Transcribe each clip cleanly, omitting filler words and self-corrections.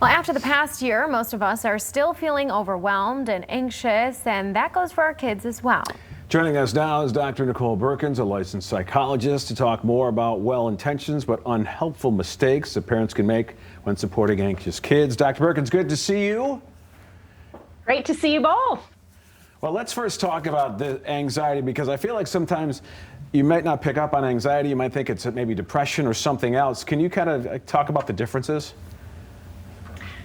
Well, after the past year, most of us are still feeling overwhelmed and anxious, and that goes for our kids as well. Joining us now is Dr. Nicole Berkins, a licensed psychologist, to talk more about well-intentions but unhelpful mistakes that parents can make when supporting anxious kids. Dr. Berkins, good to see you. Great to see you both. Well, let's first talk about the anxiety, because I feel like sometimes you might not pick up on anxiety. You might think it's maybe depression or something else. Can you kind of talk about the differences?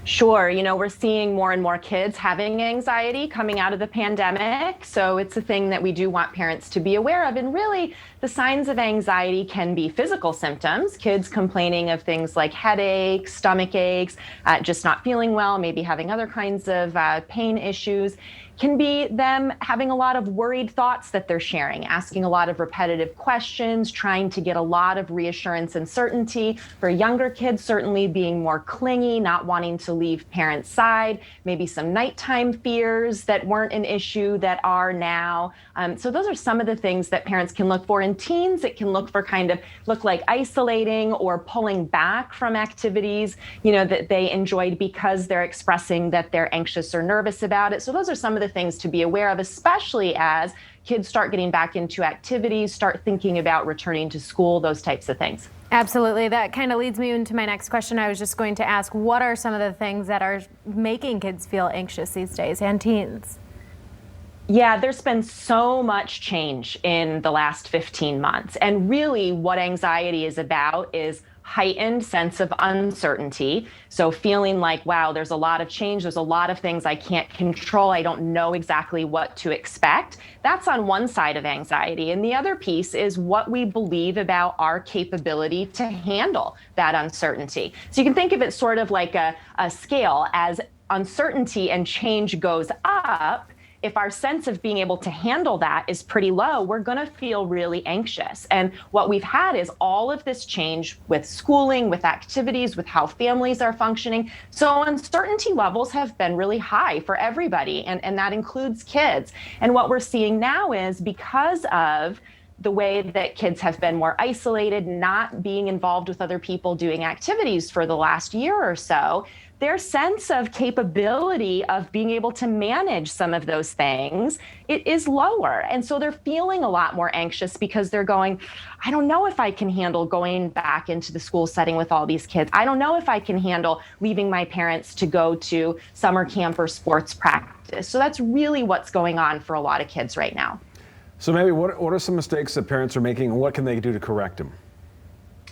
Sure. We're seeing more and more kids having anxiety coming out of the pandemic. So it's a thing that we do want parents to be aware of. And really, the signs of anxiety can be physical symptoms, kids complaining of things like headaches, stomach aches, just not feeling well, maybe having other kinds of pain issues. Can be them having a lot of worried thoughts that they're sharing, asking a lot of repetitive questions, trying to get a lot of reassurance and certainty. For younger kids, certainly being more clingy, not wanting to leave parents' side, maybe some nighttime fears that weren't an issue that are now. So those are some of the things that parents can look for. In teens, it can look like isolating or pulling back from activities, that they enjoyed because they're expressing that they're anxious or nervous about it. So those are some of the things to be aware of, especially as kids start getting back into activities, start thinking about returning to school, those types of things. Absolutely. That kind of leads me into my next question. I was just going to ask, what are some of the things that are making kids feel anxious these days, and teens? Yeah, there's been so much change in the last 15 months. And really what anxiety is about is heightened sense of uncertainty. So feeling like, wow, there's a lot of change. There's a lot of things I can't control. I don't know exactly what to expect. That's on one side of anxiety. And the other piece is what we believe about our capability to handle that uncertainty. So you can think of it sort of like a scale. As uncertainty and change goes up, if our sense of being able to handle that is pretty low, we're going to feel really anxious. And what we've had is all of this change with schooling, with activities, with how families are functioning. So uncertainty levels have been really high for everybody, and that includes kids. And what we're seeing now is, because of the way that kids have been more isolated, not being involved with other people, doing activities for the last year or so, their sense of capability of being able to manage some of those things, it is lower. And so they're feeling a lot more anxious because they're going, I don't know if I can handle going back into the school setting with all these kids. I don't know if I can handle leaving my parents to go to summer camp or sports practice. So that's really what's going on for a lot of kids right now. So maybe what are some mistakes that parents are making, and what can they do to correct them?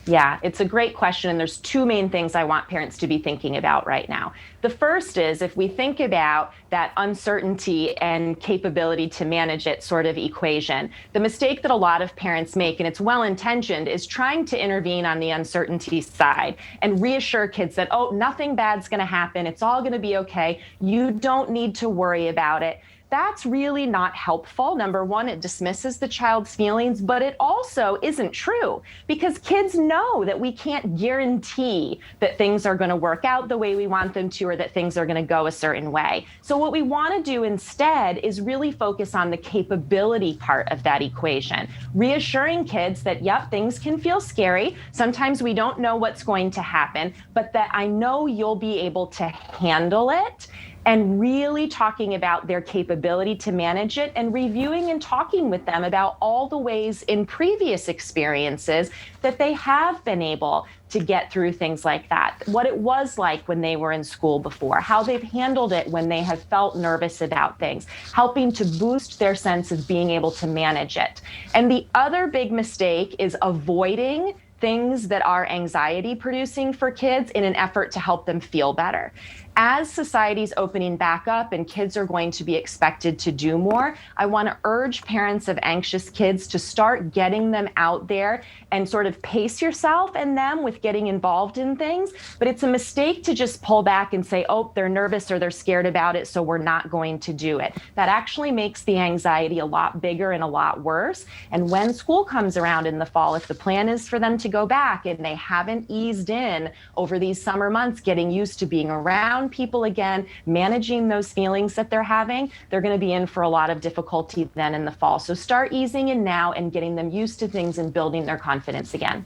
Yeah, it's a great question. And there's two main things I want parents to be thinking about right now. The first is, if we think about that uncertainty and capability to manage it sort of equation, the mistake that a lot of parents make, and it's well-intentioned, is trying to intervene on the uncertainty side and reassure kids that, oh, nothing bad's going to happen. It's all going to be okay. You don't need to worry about it. That's really not helpful. Number one, it dismisses the child's feelings, but it also isn't true, because kids know that we can't guarantee that things are going to work out the way we want them to, or that things are going to go a certain way. So what we want to do instead is really focus on the capability part of that equation, reassuring kids that, yep, things can feel scary. Sometimes we don't know what's going to happen, but that I know you'll be able to handle it. And really talking about their capability to manage it, and reviewing and talking with them about all the ways in previous experiences that they have been able to get through things like that, what it was like when they were in school before, how they've handled it when they have felt nervous about things, helping to boost their sense of being able to manage it. And the other big mistake is avoiding things that are anxiety producing for kids in an effort to help them feel better. As society's opening back up and kids are going to be expected to do more, I want to urge parents of anxious kids to start getting them out there and sort of pace yourself and them with getting involved in things. But it's a mistake to just pull back and say, oh, they're nervous or they're scared about it, so we're not going to do it. That actually makes the anxiety a lot bigger and a lot worse. And when school comes around in the fall, if the plan is for them to go back and they haven't eased in over these summer months, getting used to being around people again, managing those feelings that they're having, they're going to be in for a lot of difficulty then in the fall. So start easing in now and getting them used to things and building their confidence again.